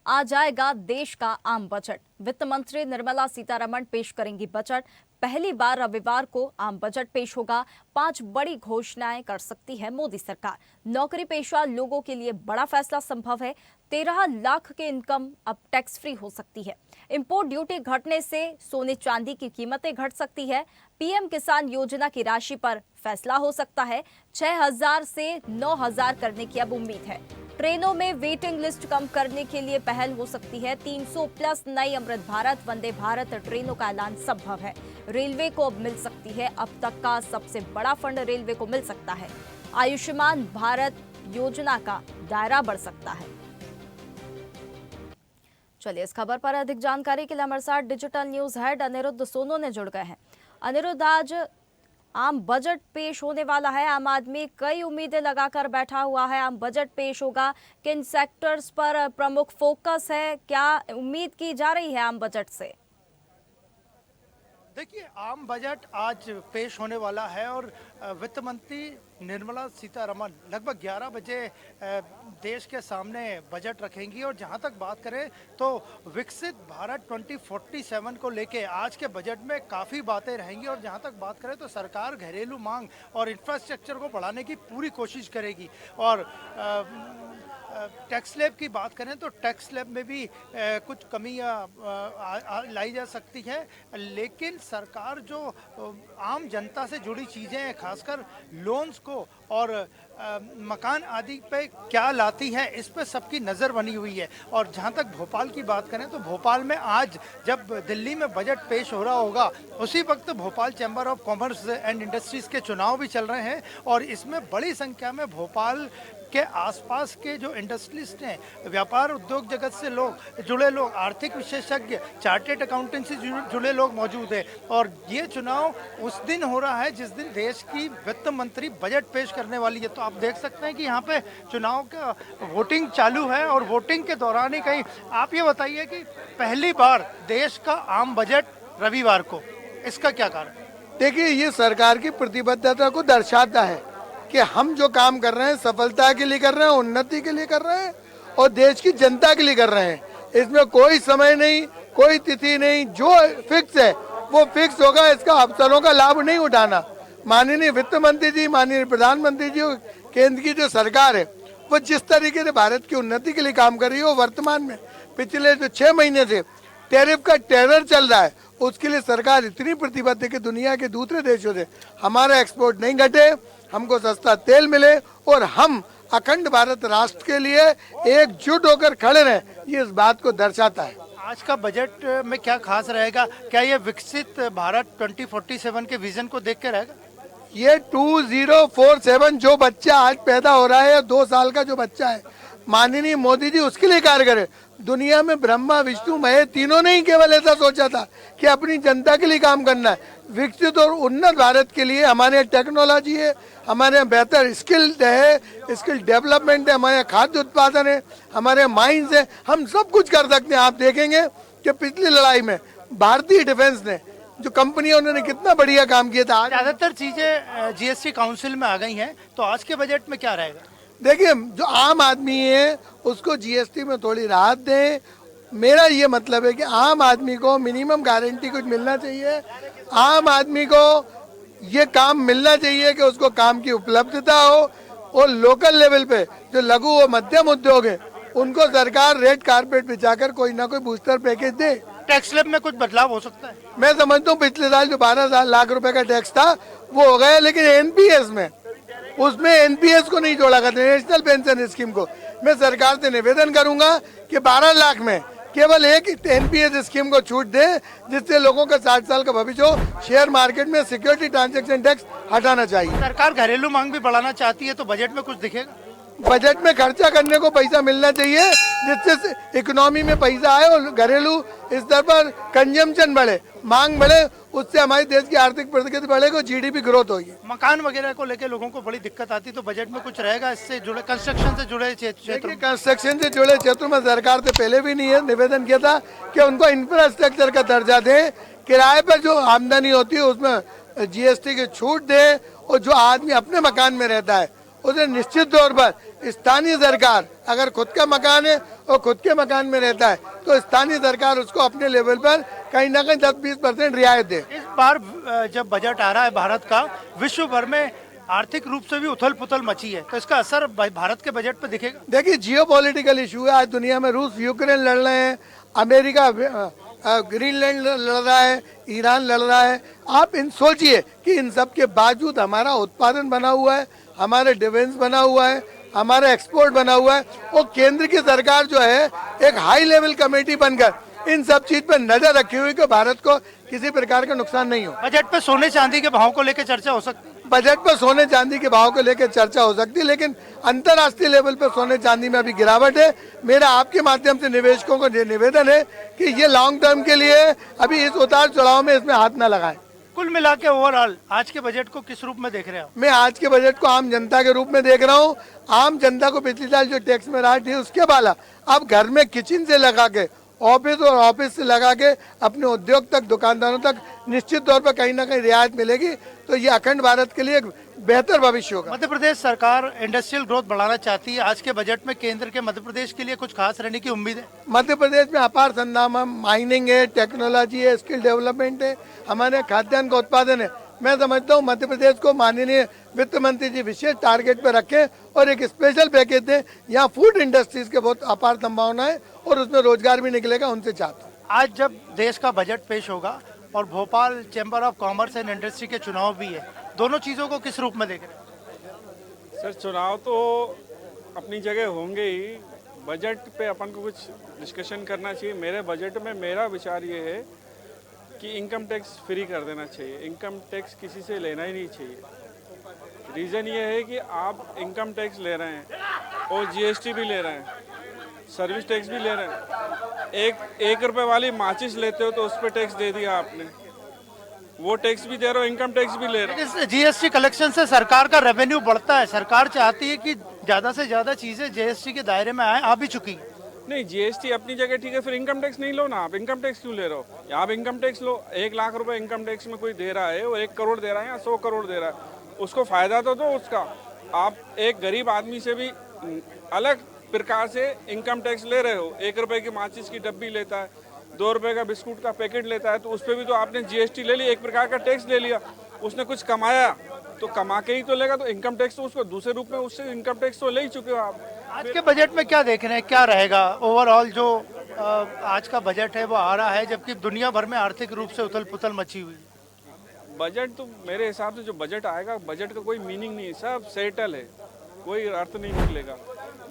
आ जाएगा देश का आम बजट। वित्त मंत्री निर्मला सीतारमण पेश करेंगी बजट। पहली बार रविवार को आम बजट पेश होगा। 5 बड़ी घोषणाएं कर सकती है मोदी सरकार। नौकरी पेशा लोगों के लिए बड़ा फैसला संभव है। 13 लाख के इनकम अब टैक्स फ्री हो सकती है। इंपोर्ट ड्यूटी घटने से सोने चांदी की कीमतें घट सकती है। पीएम किसान योजना की राशि पर फैसला हो सकता है। 6,000 से 9,000 करने की अब उम्मीद है। ट्रेनों में वेटिंग लिस्ट कम करने के लिए पहल हो सकती है। 300 प्लस नई अमृत भारत वंदे भारत ट्रेनों का ऐलान संभव है। रेलवे को अब मिल सकती है अब तक का सबसे बड़ा फंड। रेलवे को मिल सकता है। आयुष्मान भारत योजना का दायरा बढ़ सकता है। चलिए इस खबर पर अधिक जानकारी के लिए हमारे साथ digital news head Aniruddh Sonu ने जुड़ गए हैं। अनिरुद्ध, आज आम बजट पेश होने वाला है। आम आदमी कई उम्मीदें लगाकर बैठा हुआ है। आम बजट पेश होगा, किन सेक्टर्स पर प्रमुख फोकस है, क्या उम्मीद की जा रही है आम बजट से? देखिए, आम बजट आज पेश होने वाला है और वित्त मंत्री निर्मला सीतारमण लगभग 11 बजे देश के सामने बजट रखेंगी। और जहां तक बात करें तो विकसित भारत 2047 को लेके आज के बजट में काफ़ी बातें रहेंगी। और जहां तक बात करें तो सरकार घरेलू मांग और इंफ्रास्ट्रक्चर को बढ़ाने की पूरी कोशिश करेगी। और टैक्स स्लैब की बात करें तो टैक्स स्लैब में भी कुछ कमियां लाई जा सकती है। लेकिन सरकार जो आम जनता से जुड़ी चीज़ें हैं, खासकर लोन्स को और मकान आदि पे क्या लाती है, इस पे सबकी नज़र बनी हुई है। और जहां तक भोपाल की बात करें तो भोपाल में आज जब दिल्ली में बजट पेश हो रहा होगा उसी वक्त Bhopal chamber of commerce and industries के चुनाव भी चल रहे हैं। और इसमें बड़ी संख्या में भोपाल के आसपास के जो इंडस्ट्रियलिस्ट हैं, व्यापार उद्योग जगत से जुड़े लोग, आर्थिक विशेषज्ञ, चार्टेड अकाउंटेंट से जुड़े लोग मौजूद हैं। और ये चुनाव उस दिन हो रहा है जिस दिन देश की वित्त मंत्री बजट पेश करने वाली है। तो आप देख सकते हैं कि यहाँ पे चुनाव का वोटिंग चालू है और वोटिंग के दौरान ही कहीं आप ये बताइए कि पहली बार देश का आम बजट रविवार को, इसका क्या कारण? देखिए, ये सरकार की प्रतिबद्धता को दर्शाता है कि हम जो काम कर रहे हैं सफलता के लिए कर रहे हैं, उन्नति के लिए कर रहे हैं और देश की जनता के लिए कर रहे हैं। इसमें कोई समय नहीं, कोई तिथि नहीं, जो फिक्स है वो फिक्स होगा। इसका अवसरों का लाभ नहीं उठाना। माननीय वित्त मंत्री जी, माननीय प्रधानमंत्री जी, केंद्र की जो सरकार है वो जिस तरीके से भारत की उन्नति के लिए काम कर रही है, वर्तमान में पिछले जो 6 महीने से टैरिफ का टेरर चल रहा है उसके लिए सरकार इतनी प्रतिबद्ध है कि दुनिया के दूसरे देशों से हमारा एक्सपोर्ट नहीं घटे, हमको सस्ता तेल मिले और हम अखंड भारत राष्ट्र के लिए एकजुट होकर खड़े रहें, ये इस बात को दर्शाता है। आज का बजट में क्या खास रहेगा? क्या ये विकसित भारत 2047 के विजन को देख के रहेगा? ये 2047 जो बच्चा आज पैदा हो रहा है, 2 साल का जो बच्चा है, माननीय मोदी जी उसके लिए कार्य करे। दुनिया में ब्रह्मा विष्णु महेश तीनों ने ही केवल ऐसा सोचा था कि अपनी जनता के लिए काम करना है। विकसित और उन्नत भारत के लिए हमारे यहाँ टेक्नोलॉजी है, हमारे यहाँ बेहतर स्किल डेवलपमेंट है, हमारे यहाँ खाद्य उत्पादन है, हमारे यहाँ माइंस है, हम सब कुछ कर सकते हैं। आप देखेंगे कि पिछली लड़ाई में भारतीय डिफेंस ने जो कंपनियां, उन्होंने कितना बढ़िया काम किया था। ज्यादातर चीजें जीएसटी काउंसिल में आ गई हैं, तो आज के बजट में क्या रहेगा? देखिए, जो आम आदमी है उसको जीएसटी में थोड़ी राहत दें। मेरा ये मतलब है कि आम आदमी को मिनिमम गारंटी कुछ मिलना चाहिए। आम आदमी को ये काम मिलना चाहिए कि उसको काम की उपलब्धता हो। और लोकल लेवल पे जो लघु और मध्यम उद्योग है उनको सरकार रेड कारपेट बिछाकर कोई ना कोई बूस्टर पैकेज दे। टैक्स स्लैब में कुछ बदलाव हो सकता है? मैं समझता हूँ पिछले साल जो 12 लाख रुपए का टैक्स था वो हो गया, लेकिन एनपीएस में उसमें एनपीएस को नहीं जोड़ा गया, नेशनल पेंशन स्कीम को। मैं सरकार से निवेदन करूंगा कि 12 लाख में केवल एक एनपीएस स्कीम को छूट दे, जिससे लोगों का 60 साल का भविष्य हो। शेयर मार्केट में सिक्योरिटी ट्रांजैक्शन टैक्स हटाना चाहिए। सरकार घरेलू मांग भी बढ़ाना चाहती है, तो बजट में कुछ दिखेगा? बजट में खर्चा करने को पैसा मिलना चाहिए, जिससे इकोनॉमी में पैसा आए और घरेलू स्तर पर कंजम्पशन बढ़े, मांग बढ़े, उससे हमारे देश की आर्थिक प्रगति बढ़ेगी, जीडीपी ग्रोथ होगी। मकान वगैरह को लेकर लोगों को बड़ी दिक्कत आती, तो बजट में कुछ रहेगा इससे जुड़े, कंस्ट्रक्शन से जुड़े क्षेत्र? कंस्ट्रक्शन से जुड़े क्षेत्रों में सरकार से पहले भी नहीं है निवेदन किया था कि उनको इंफ्रास्ट्रक्चर का दर्जा दें, किराए पर जो आमदनी होती है उसमें जीएसटी की छूट दे, और जो आदमी अपने मकान में रहता है उसे निश्चित तौर पर स्थानीय सरकार, अगर खुद का मकान है और खुद के मकान में रहता है, तो स्थानीय सरकार उसको अपने लेवल पर कहीं ना कहीं 10-20% रियायत दे। इस बार जब बजट आ रहा है भारत का, विश्व भर में आर्थिक रूप से भी उथल पुथल मची है, तो इसका असर भारत के बजट पर दिखेगा? देखिए, जियोपॉलिटिकल इशू है आज दुनिया में। रूस यूक्रेन लड़ रहे हैं, अमेरिका ग्रीनलैंड लड़ रहा है, ईरान लड़ रहा है। आप इन सोचिए कि इन सब के बावजूद हमारा उत्पादन बना हुआ है, हमारे डिफेंस बना हुआ है, हमारा एक्सपोर्ट बना हुआ है, और केंद्र की सरकार जो है एक हाई लेवल कमेटी बनकर इन सब चीज पर नजर रखी हुई कि भारत को किसी प्रकार का नुकसान नहीं हो। बजट पे सोने चांदी के भाव को लेकर चर्चा हो सकती है? बजट पर सोने चांदी के भाव को लेकर चर्चा हो सकती है, लेकिन अंतर्राष्ट्रीय लेवल पर सोने चांदी में अभी गिरावट है। मेरा आपके माध्यम से निवेशकों को निवेदन है कि ये लॉन्ग टर्म के लिए अभी इस उतार चढ़ाव में इसमें हाथ न लगाएं। कुल मिला के ओवरऑल आज के बजट को किस रूप में देख रहे हैं आप? मैं आज के बजट को आम जनता के रूप में देख रहा हूँ। आम जनता को पिछली साल जो टैक्स में राहत थी, उसके बाद अब घर में किचन से लगा के, ऑफिस और ऑफिस से लगा के अपने उद्योग तक, दुकानदारों तक निश्चित तौर पर कहीं ना कहीं रियायत मिलेगी। तो ये अखंड भारत के लिए एक बेहतर भविष्य होगा। मध्य प्रदेश सरकार इंडस्ट्रियल ग्रोथ बढ़ाना चाहती है। आज के बजट में केंद्र के मध्य प्रदेश के लिए कुछ खास रहने की उम्मीद है? मध्य प्रदेश में अपार संभावना, माइनिंग है, टेक्नोलॉजी है, स्किल डेवलपमेंट है, हमारे खाद्यान्न का उत्पादन है। मैं समझता हूँ मध्य प्रदेश को माननीय वित्त मंत्री जी विशेष टारगेट पे रखें और एक स्पेशल पैकेज दें। यहाँ फूड इंडस्ट्रीज के बहुत अपार संभावना है और उसमें रोजगार भी निकलेगा, उनसे चाहता हूँ। आज जब देश का बजट पेश होगा और Bhopal chamber of commerce and industry के चुनाव भी है, दोनों चीजों को किस रूप में देख रहे हैं? सर, चुनाव तो अपनी जगह होंगे ही। बजट पे अपन को कुछ डिस्कशन करना चाहिए। मेरे बजट में मेरा विचार ये है कि इनकम टैक्स फ्री कर देना चाहिए। इनकम टैक्स किसी से लेना ही नहीं चाहिए। रीज़न ये है कि आप इनकम टैक्स ले रहे हैं और जीएसटी भी ले रहे हैं, सर्विस टैक्स भी ले रहे हैं। एक रुपए वाली माचिस लेते हो तो उस पर टैक्स दे दिया आपने, वो टैक्स भी दे रहे हो, इनकम टैक्स भी ले रहे हो। इस जीएसटी कलेक्शन से सरकार का रेवेन्यू बढ़ता है। सरकार चाहती है कि ज्यादा से ज्यादा चीजें जीएसटी के दायरे में आए, आ भी चुकी है। नहीं, जीएसटी अपनी जगह ठीक है, फिर इनकम टैक्स नहीं लो ना। आप इनकम टैक्स क्यों ले रहे हो? आप इनकम टैक्स लो। 1 लाख रुपए इनकम टैक्स में कोई दे रहा है, वो 1 करोड़ दे रहा है या 100 करोड़ दे रहा है, उसको फायदा तो दो उसका। आप एक गरीब आदमी से भी अलग प्रकार से इनकम टैक्स ले रहे हो। 1 रुपए की माचिस की डब्बी लेता है, 2 रुपए का बिस्कुट का पैकेट लेता है, तो उस पर भी तो आपने जीएसटी ले ली, एक प्रकार का टैक्स ले लिया। उसने कुछ कमाया तो कमा के ही तो लेगा, तो इनकम टैक्स तो उसको दूसरे रूप में उससे इनकम टैक्स तो ले ही चुके हो आप। आज के बजट में क्या देख रहे हैं, क्या रहेगा ओवरऑल? जो आज का बजट है वो आ रहा है जबकि दुनिया भर में आर्थिक रूप से उथल पुथल मची हुई। बजट तो मेरे हिसाब से जो बजट आएगा, बजट का कोई मीनिंग नहीं है, सब सेटल है, कोई अर्थ नहीं निकलेगा।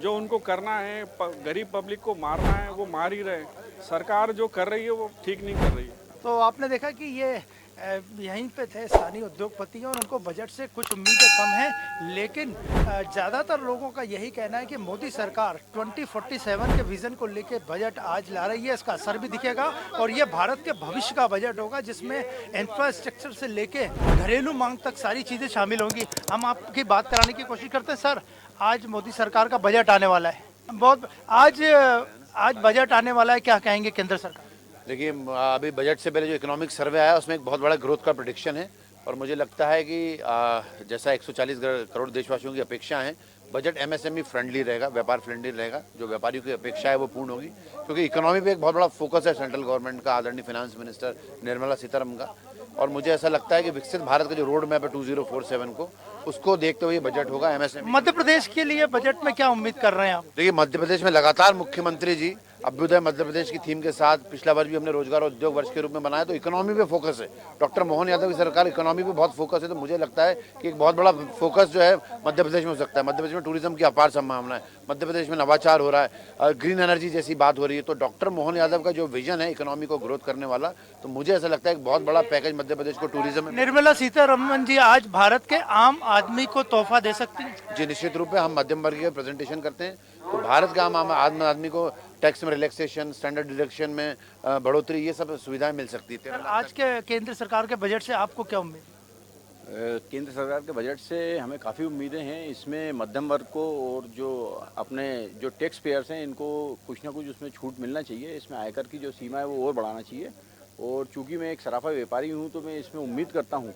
जो उनको करना है, गरीब पब्लिक को मारना है, वो मार ही रहे। सरकार जो कर रही है वो ठीक नहीं कर रही है। तो आपने देखा कि ये यहीं पे थे स्थानीय उद्योगपति और उनको बजट से कुछ उम्मीदें कम हैं, लेकिन ज़्यादातर लोगों का यही कहना है कि मोदी सरकार 2047 के विजन को लेके बजट आज ला रही है। इसका असर भी दिखेगा और ये भारत के भविष्य का बजट होगा जिसमें इंफ्रास्ट्रक्चर से लेके घरेलू मांग तक सारी चीज़ें शामिल होंगी। हम आपकी बात कराने की कोशिश करते हैं। सर, आज मोदी सरकार का बजट आने वाला है, बहुत आज बजट आने वाला है, क्या कहेंगे केंद्र सरकार? देखिए, अभी बजट से पहले जो इकोनॉमिक सर्वे आया उसमें एक बहुत बड़ा ग्रोथ का प्रेडिक्शन है और मुझे लगता है कि जैसा 140 करोड़ देशवासियों की अपेक्षा है, बजट एमएसएमई फ्रेंडली रहेगा, व्यापार फ्रेंडली रहेगा। जो व्यापारियों की अपेक्षा है वो पूर्ण होगी, क्योंकि इकोनॉमी पे एक बहुत बड़ा फोकस है सेंट्रल गवर्नमेंट का, आदरणीय फाइनेंस मिनिस्टर निर्मला सीतारमण का। और मुझे ऐसा लगता है कि विकसित भारत का जो रोड मैप है 2047 को, उसको देखते हुए बजट होगा एमएसएमई। मध्य प्रदेश के लिए बजट में क्या उम्मीद कर रहे हैं आप? देखिए, मध्य प्रदेश में लगातार मुख्यमंत्री जी अभ्युदय मध्य प्रदेश की थीम के साथ पिछला वर्ष भी हमने रोजगार और उद्योग वर्ष के रूप में बनाया, तो इकोनॉमी पे फोकस है। डॉक्टर मोहन यादव की सरकार इकोनॉमी पे बहुत फोकस है, तो मुझे लगता है कि एक बहुत बड़ा फोकस जो है मध्य प्रदेश में हो सकता है। मध्य प्रदेश में टूरिज्म की अपार संभावना है, मध्य प्रदेश में नवाचार हो रहा है, ग्रीन एनर्जी जैसी बात हो रही है। तो डॉक्टर मोहन यादव का जो विजन है इकोनॉमी को ग्रोथ करने वाला, तो मुझे ऐसा लगता है एक बहुत बड़ा पैकेज मध्य प्रदेश को टूरिज्म में। निर्मला सीतारमण जी आज भारत के आम आदमी को तोहफा दे सकती है? जी, निश्चित रूप में हम मध्यम वर्ग के प्रेजेंटेशन करते हैं, तो भारत का आम आदमी को टैक्स में रिलैक्सेशन, स्टैंडर्ड डिडक्शन में बढ़ोतरी, ये सब सुविधाएं मिल सकती है। आज के केंद्र सरकार के बजट से आपको क्या उम्मीद? केंद्र सरकार के बजट से हमें काफ़ी उम्मीदें हैं। इसमें मध्यम वर्ग को और जो अपने जो टैक्स पेयर्स हैं इनको कुछ ना कुछ उसमें छूट मिलना चाहिए। इसमें आयकर की जो सीमा है वो और बढ़ाना चाहिए, और चूंकि मैं एक सराफा व्यापारी हूँ तो मैं इसमें उम्मीद करता हूँ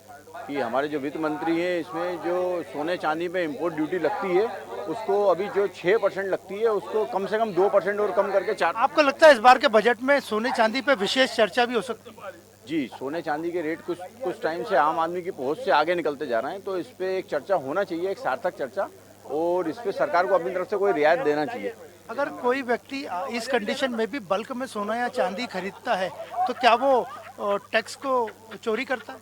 कि हमारे जो वित्त मंत्री हैं इसमें जो सोने चांदी पे इम्पोर्ट ड्यूटी लगती है उसको अभी जो 6% लगती है उसको कम से कम 2% और कम करके 4। आपको लगता है इस बार के बजट में सोने चांदी पे विशेष चर्चा भी हो सकती है? जी, सोने चांदी के रेट कुछ टाइम से आम आदमी की पहुंच से आगे निकलते जा रहे हैं, तो इस पे एक चर्चा होना चाहिए, एक सार्थक चर्चा, और इस पे सरकार को अपनी तरफ से कोई रियायत देना चाहिए। अगर कोई व्यक्ति इस कंडीशन में भी बल्क में सोना या चांदी खरीदता है तो क्या वो टैक्स को चोरी करता है?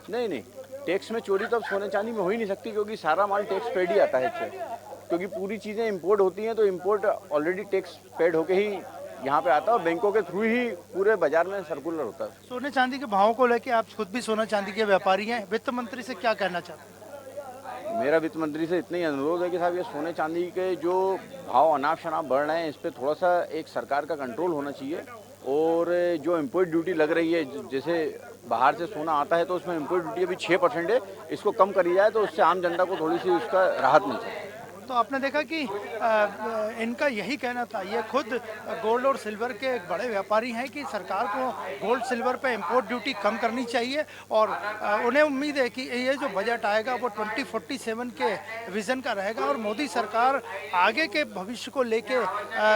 नहीं नहीं, टैक्स में चोरी तो अब सोने चांदी में हो ही नहीं सकती, क्योंकि सारा माल टैक्स पेड ही आता है इससे, क्योंकि पूरी चीज़ें इंपोर्ट होती हैं तो इंपोर्ट ऑलरेडी टैक्स पेड होके ही यहाँ पे आता है और बैंकों के थ्रू ही पूरे बाजार में सर्कुलर होता है। सोने चांदी के भावों को लेकर आप खुद भी सोना चांदी के व्यापारी हैं, वित्त मंत्री से क्या कहना चाहते हैं? मेरा वित्त मंत्री से इतना ही अनुरोध है कि साहब ये सोने चांदी के जो भाव अनाप शनाप बढ़ रहे हैं इस पर थोड़ा सा एक सरकार का कंट्रोल होना चाहिए, और जो इम्पोर्ट ड्यूटी लग रही है, जैसे बाहर से सोना आता है तो उसमें इम्पोर्ट ड्यूटी अभी 6% है, इसको कम करी जाए तो उससे आम जनता को थोड़ी सी उसका राहत मिल सकती है। तो आपने देखा कि इनका यही कहना था, ये खुद गोल्ड और सिल्वर के एक बड़े व्यापारी हैं कि सरकार को गोल्ड सिल्वर पे इंपोर्ट ड्यूटी कम करनी चाहिए, और उन्हें उम्मीद है कि ये जो बजट आएगा वो 2047 के विज़न का रहेगा, और मोदी सरकार आगे के भविष्य को लेके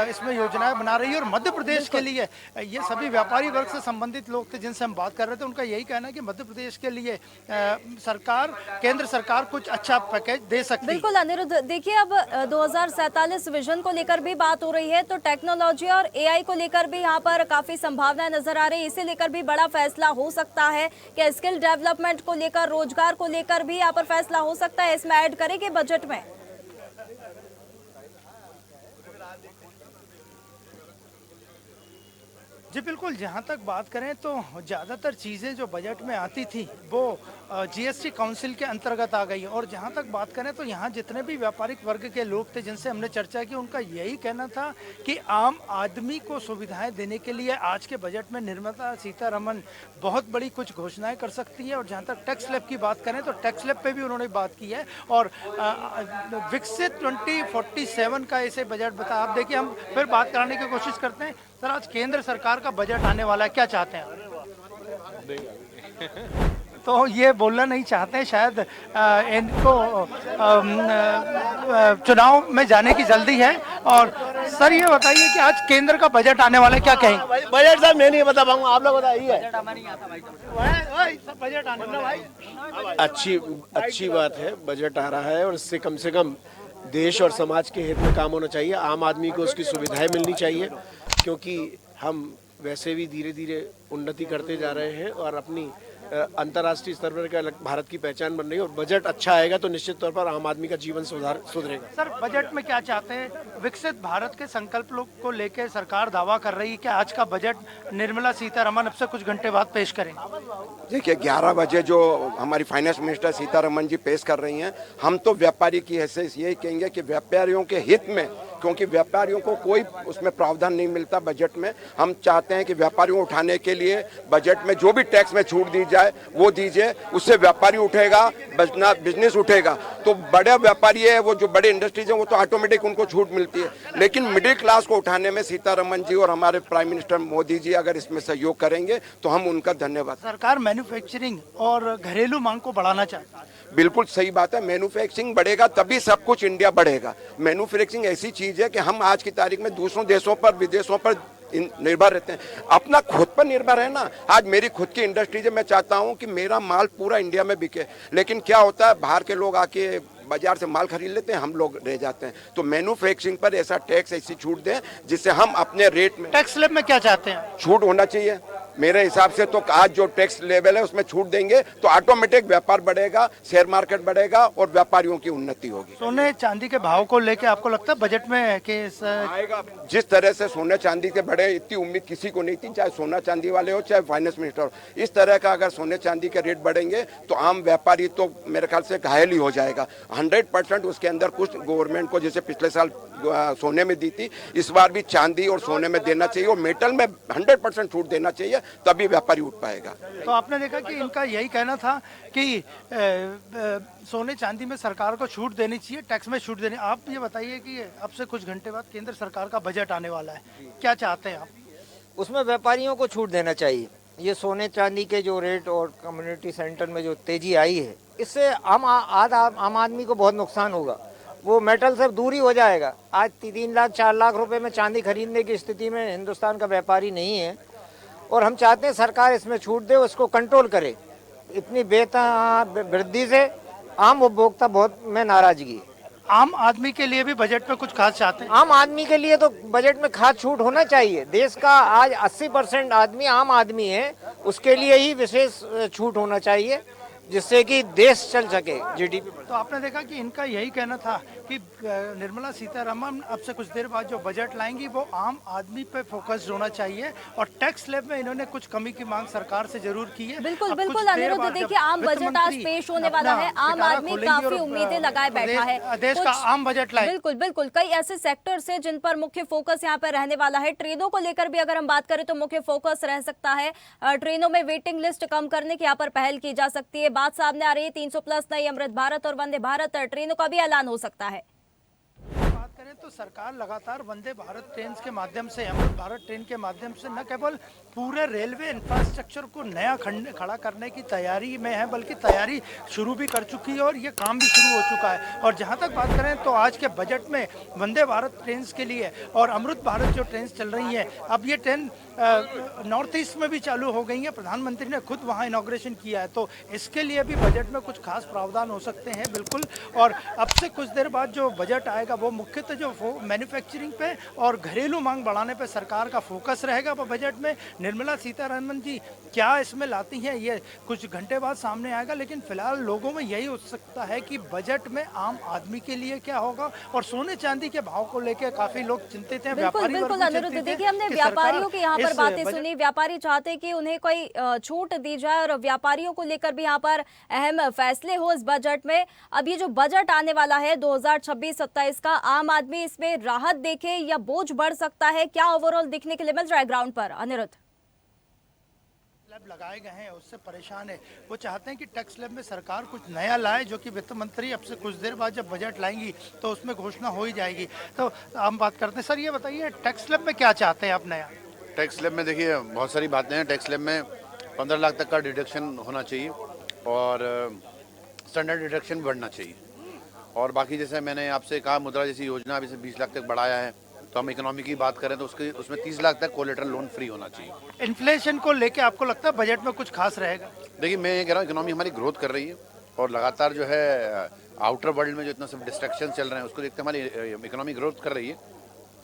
इसमें योजनाएं बना रही है। और मध्य प्रदेश के लिए ये सभी व्यापारी वर्ग से संबंधित लोग थे जिनसे हम बात कर रहे थे, उनका यही कहना है कि मध्य प्रदेश के लिए केंद्र सरकार कुछ अच्छा पैकेज दे सकती है। बिल्कुल अनिरुद्ध, देखिए अब 2047 विजन को लेकर भी बात हो रही है, तो टेक्नोलॉजी और एआई को लेकर भी यहाँ पर काफी संभावनाएं नजर आ रही है। इसे लेकर भी बड़ा फैसला हो सकता है कि स्किल डेवलपमेंट को लेकर, रोजगार को लेकर भी यहाँ पर फैसला हो सकता है, इसमें ऐड करेंगे बजट में। जी बिल्कुल, जहाँ तक बात करें तो ज़्यादातर चीज़ें जो बजट में आती थी वो जीएसटी काउंसिल के अंतर्गत आ गई, और जहाँ तक बात करें तो यहाँ जितने भी व्यापारिक वर्ग के लोग थे जिनसे हमने चर्चा की, उनका यही कहना था कि आम आदमी को सुविधाएं देने के लिए आज के बजट में निर्मला सीतारमण बहुत बड़ी कुछ घोषणाएं कर सकती है। और जहाँ तक टैक्स स्लैब की बात करें तो टैक्स स्लैब पे भी उन्होंने बात की है, और विकसित 2047 का इसे बजट बता। आप देखिए, हम फिर बात कराने की कोशिश करते हैं। सर, आज केंद्र सरकार का बजट आने वाला है, क्या चाहते हैं? तो ये बोलना नहीं चाहते हैं शायद, इनको चुनाव में जाने की जल्दी है। और सर ये बताइए कि आज केंद्र का बजट आने वाला है, क्या कहेंगे? बजट साहब मैं नहीं बता पाऊंगा, आप लोग बताइए। बजट आने वाला भाई, अच्छी बात है, बजट आ रहा है और इससे कम से कम देश और समाज के हित में काम होना चाहिए। आम आदमी को उसकी सुविधाएं मिलनी चाहिए, क्योंकि हम वैसे भी धीरे धीरे उन्नति करते जा रहे हैं और अपनी अंतर्राष्ट्रीय स्तर पर भारत की पहचान बन रही है। और बजट अच्छा आएगा तो निश्चित तौर पर आम आदमी का जीवन सुधरेगा। सर बजट में क्या चाहते हैं? विकसित भारत के संकल्प को लेकर सरकार दावा कर रही है कि आज का बजट निर्मला सीतारमण अब से कुछ घंटे बाद पेश करेंगे। देखिए 11 बजे जो हमारी फाइनेंस मिनिस्टर सीतारमण जी पेश कर रही हैं, हम तो व्यापारी की हैसियत से यही कहेंगे कि व्यापारियों के हित में, क्योंकि व्यापारियों को कोई उसमें प्रावधान नहीं मिलता बजट में, हम चाहते हैं कि व्यापारियों को उठाने के लिए बजट में जो भी टैक्स में छूट दी जाए वो दीजिए, उससे व्यापारी उठेगा, बिजनेस उठेगा। तो बड़े व्यापारी है, वो जो बड़े इंडस्ट्रीज हैं वो तो ऑटोमेटिक उनको छूट मिलती है, लेकिन मिडिल क्लास को उठाने में सीतारमण जी और हमारे प्राइम मिनिस्टर मोदी जी अगर इसमें सहयोग करेंगे तो हम उनका धन्यवाद। सरकार मैन्युफैक्चरिंग और घरेलू मांग को बढ़ाना चाहता है। बिल्कुल सही बात है, मैन्युफैक्चरिंग बढ़ेगा तभी सब कुछ इंडिया बढ़ेगा। मैन्युफैक्चरिंग ऐसी चीज है कि हम आज की तारीख में दूसरों देशों पर, विदेशों पर निर्भर रहते हैं, अपना खुद पर निर्भर है ना। आज मेरी खुद की इंडस्ट्री है, मैं चाहता हूं कि मेरा माल पूरा इंडिया में बिके, लेकिन क्या होता है बाहर के लोग आके बाजार से माल खरीद लेते हैं, हम लोग रह जाते हैं। तो मैन्युफैक्चरिंग पर ऐसा टैक्स, ऐसी छूट दें जिससे हम अपने रेट में। टैक्स स्लैब में क्या चाहते हैं? छूट होना चाहिए मेरे हिसाब से। तो आज जो टैक्स लेवल है उसमें छूट देंगे तो ऑटोमेटिक व्यापार बढ़ेगा, शेयर मार्केट बढ़ेगा और व्यापारियों की उन्नति होगी। सोने चांदी के भाव को लेकर आपको लगता है बजट में कि आएगा? जिस तरह से सोने चांदी के बढ़े, इतनी उम्मीद किसी को नहीं थी, चाहे सोना चांदी वाले हो चाहे फाइनेंस मिनिस्टर हो। इस तरह का अगर सोने चांदी के रेट बढ़ेंगे तो आम व्यापारी तो मेरे ख्याल से घायल ही हो जाएगा। 100% उसके अंदर कुछ गवर्नमेंट को, जैसे पिछले साल सोने में दी थी, इस बार भी चांदी और सोने में देना चाहिए और मेटल में 100% छूट देना चाहिए, तभी व्यापारी उठ पाएगा। तो आपने देखा कि इनका यही कहना था कि सोने चांदी में सरकार को छूट देनी चाहिए, टैक्स में छूट देनी। आप ये बताइए कि अब से कुछ घंटे बाद केंद्र सरकार का बजट आने वाला है, क्या चाहते हैं आप? उसमें व्यापारियों को छूट देना चाहिए, ये सोने चांदी के जो रेट और कम्युनिटी सेंटर में जो तेजी आई है, इससे आम आदमी को बहुत नुकसान होगा। वो मेटल से दूर ही हो जाएगा। आज 3 लाख 4 लाख रुपए में चांदी खरीदने की स्थिति में हिंदुस्तान का व्यापारी नहीं है, और हम चाहते हैं सरकार इसमें छूट दे, उसको कंट्रोल करे। इतनी वृद्धि से आम उपभोक्ता बहुत में नाराजगी है। आम आदमी के लिए भी बजट में कुछ खास चाहते हैं? आम आदमी के लिए तो बजट में खास छूट होना चाहिए। देश का आज 80% आदमी आम आदमी है, उसके लिए ही विशेष छूट होना चाहिए, जिससे कि देश चल सके, जीडीपी। तो आपने देखा कि इनका यही कहना था कि निर्मला सीतारमण अब से कुछ देर बाद जो बजट लाएंगी वो आम आदमी पे फोकस्ड होना चाहिए, और टैक्स स्लैब में इन्होंने कुछ कमी की मांग सरकार से जरूर की है। बिल्कुल बिल्कुल अनिरुद्ध, देखिए आम बजट आज पेश होने वाला है। आम आदमी काफी उम्मीदें लगाए बैठा है देश का आम बजट लाए। बिल्कुल बिल्कुल, कई ऐसे सेक्टर्स हैं जिन पर मुख्य फोकस यहाँ पर रहने वाला है। ट्रेनों को लेकर भी अगर हम बात करें तो मुख्य फोकस रह सकता है। ट्रेनों में वेटिंग लिस्ट कम करने की यहाँ पर पहल की जा सकती है। बात सामने आ रही है 300+ नई अमृत भारत और वंदे भारत ट्रेनों का भी ऐलान हो सकता है। बात करें तो सरकार लगातार वंदे भारत ट्रेन के माध्यम से, अमृत भारत ट्रेन के माध्यम से न केवल पूरे रेलवे इंफ्रास्ट्रक्चर को नया खड़ा करने की तैयारी में है, बल्कि तैयारी शुरू भी कर चुकी है और ये काम भी शुरू हो चुका है। और जहां तक बात करें तो आज के बजट में वंदे भारत ट्रेन के लिए और अमृत भारत जो ट्रेन चल रही है, अब ये ट्रेन नॉर्थ ईस्ट में भी चालू हो गई है। प्रधानमंत्री ने खुद वहाँ इनॉग्रेशन किया है, तो इसके लिए भी बजट में कुछ खास प्रावधान हो सकते हैं। बिल्कुल, और अब से कुछ देर बाद जो बजट आएगा वो मुख्यतः जो मैन्युफैक्चरिंग पे और घरेलू मांग बढ़ाने पे सरकार का फोकस रहेगा। बजट में निर्मला सीतारमण जी क्या इसमें लाती हैं ये कुछ घंटे बाद सामने आएगा, लेकिन फिलहाल लोगों में यही उत्सुकता है कि बजट में आम आदमी के लिए क्या होगा। और सोने चांदी के भाव को लेकर काफी लोग चिंतित हैं। बिल्कुल बिल्कुल अनिरुद्ध, देखिए हमने व्यापारियों की यहाँ पर बातें सुनी। व्यापारी चाहते कि उन्हें कोई छूट दी जाए और व्यापारियों को लेकर भी यहाँ पर अहम फैसले हो इस बजट में। अब ये जो बजट आने वाला है 2026-27 का, आम आदमी इसमें राहत देखे या बोझ बढ़ सकता है, क्या ओवरऑल दिखने के लिए मिल रहा है ग्राउंड पर अनिरुद्ध? स्लैब लगाए गए हैं उससे परेशान है। वो चाहते हैं कि टैक्स स्लैब में सरकार कुछ नया लाए, जो कि वित्त मंत्री अब से कुछ देर बाद जब बजट लाएंगी तो उसमें घोषणा हो ही जाएगी। तो हम बात करते हैं, सर ये बताइए टैक्स स्लैब में क्या चाहते हैं आप नया? टैक्स स्लैब में देखिए बहुत सारी बातें हैं। टैक्स स्लैब में 15 लाख तक का डिडक्शन होना चाहिए और स्टैंडर्ड डिडक्शन बढ़ना चाहिए। और बाकी जैसे मैंने आपसे कहा, मुद्रा जैसी योजना अभी से 20 लाख तक बढ़ाया है, तो हम इकोनॉमी की बात करें तो उसमें 30 लाख तक कोलेटरल लोन फ्री होना चाहिए। इन्फ्लेशन को लेके आपको लगता है बजट में कुछ खास रहेगा? देखिए मैं ये कह रहा हूँ, इकोनॉमी हमारी ग्रोथ कर रही है और लगातार जो है आउटर वर्ल्ड में जो इतना सब डिस्ट्रैक्शन चल रहे हैं उसको देखते हमारी इकोनॉमी ग्रोथ कर रही है।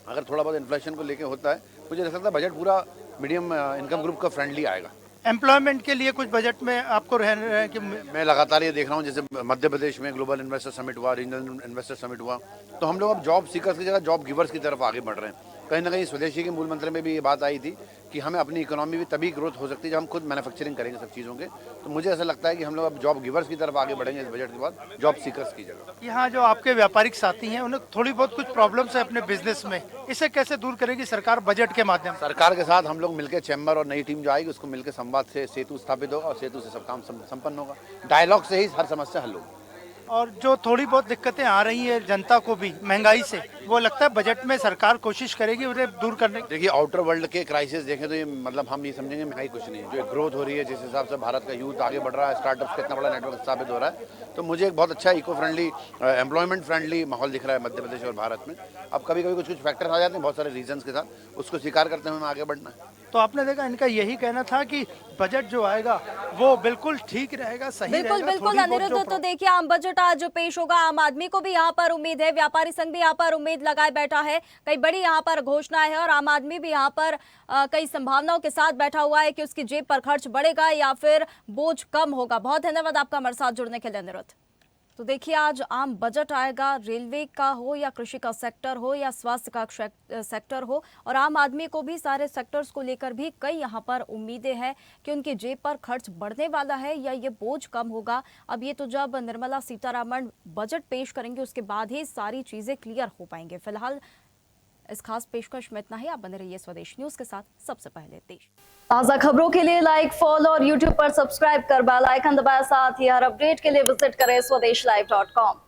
अगर थोड़ा बहुत इन्फ्लेशन को लेके होता है, मुझे ऐसा लगता है बजट पूरा मीडियम इनकम ग्रुप का फ्रेंडली आएगा। एम्प्लॉयमेंट के लिए कुछ बजट में आपको रहे कि मैं लगातार ये देख रहा हूँ, जैसे मध्य प्रदेश में ग्लोबल इन्वेस्टर समिट हुआ, रीजनल इन्वेस्टर समिट हुआ, तो हम लोग अब जॉब सीकर्स की जगह जॉब गिवर्स की तरफ आगे बढ़ रहे हैं। कहीं ना कहीं स्वदेशी के मूल मंत्र में भी ये बात आई थी कि हमें अपनी इकोनॉमी भी तभी ग्रोथ हो सकती है जब हम खुद मैन्युफैक्चरिंग करेंगे सब चीज़ों के। तो मुझे ऐसा लगता है कि हम लोग अब जॉब गिवर्स की तरफ आगे बढ़ेंगे इस बजट के बाद, जॉब सीकर्स की जगह। यहाँ जो आपके व्यापारिक साथी हैं उन्हें थोड़ी बहुत कुछ प्रॉब्लम्स है अपने बिजनेस में, इसे कैसे दूर करेगी सरकार बजट के माध्यम से? सरकार के साथ हम लोग मिलकर चैम्बर और नई टीम जो आएगी उसको मिलकर संवाद से सेतु स्थापित होगा और सेतु से सब काम संपन्न होगा। डायलॉग से ही हर समस्या हल होगी। और जो थोड़ी बहुत दिक्कतें आ रही है जनता को भी महंगाई से, वो लगता है बजट में सरकार कोशिश करेगी उन्हें दूर करने की। देखिए आउटर वर्ल्ड के क्राइसिस देखें तो ये मतलब हम ये समझेंगे महंगाई कुछ नहीं है। जो ग्रोथ हो रही है, जिस हिसाब से भारत का यूथ आगे बढ़ रहा है, स्टार्टअप्स का इतना बड़ा नेटवर्क स्थापित हो रहा है, तो मुझे एक बहुत अच्छा इको फ्रेंडली एम्प्लॉयमेंट फ्रेंडली माहौल दिख रहा है मध्य प्रदेश और भारत में। अब कभी कभी कुछ फैक्टर्स आ जाते हैं बहुत सारे रीजंस के साथ, उसको स्वीकार करते हुए हमें आगे बढ़ना है। तो आपने देखा इनका यही कहना था कि बजट जो आएगा वो बिल्कुल ठीक रहेगा, सही बिल्कुल रहेगा। बिल्कुल अनिरुद्ध, तो देखिए आम बजट आज जो पेश होगा, आम आदमी को भी यहाँ पर उम्मीद है, व्यापारी संघ भी यहाँ पर उम्मीद लगाए बैठा है, कई बड़ी यहाँ पर घोषणाएं है और आम आदमी भी यहाँ पर कई संभावनाओं के साथ बैठा हुआ है कि उसकी जेब पर खर्च बढ़ेगा या फिर बोझ कम होगा। बहुत धन्यवाद आपका हमारे साथ जुड़ने के लिए अनिरुद्ध। तो देखिए आज आम बजट आएगा, रेलवे का हो या कृषि का सेक्टर हो या स्वास्थ्य का सेक्टर हो, और आम आदमी को भी सारे सेक्टर्स को लेकर भी कई यहाँ पर उम्मीदें हैं कि उनकी जेब पर खर्च बढ़ने वाला है या ये बोझ कम होगा। अब ये तो जब निर्मला सीतारमण बजट पेश करेंगे उसके बाद ही सारी चीजें क्लियर हो पाएंगे। फिलहाल इस खास पेशकश में इतना ही। आप बने रहिए स्वदेश न्यूज के साथ, सबसे पहले देश। ताज़ा खबरों के लिए लाइक, फॉलो और यूट्यूब पर सब्सक्राइब कर बेल आइकन दबाएं। साथ ही हर अपडेट के लिए विजिट करें स्वदेशलाइव.com।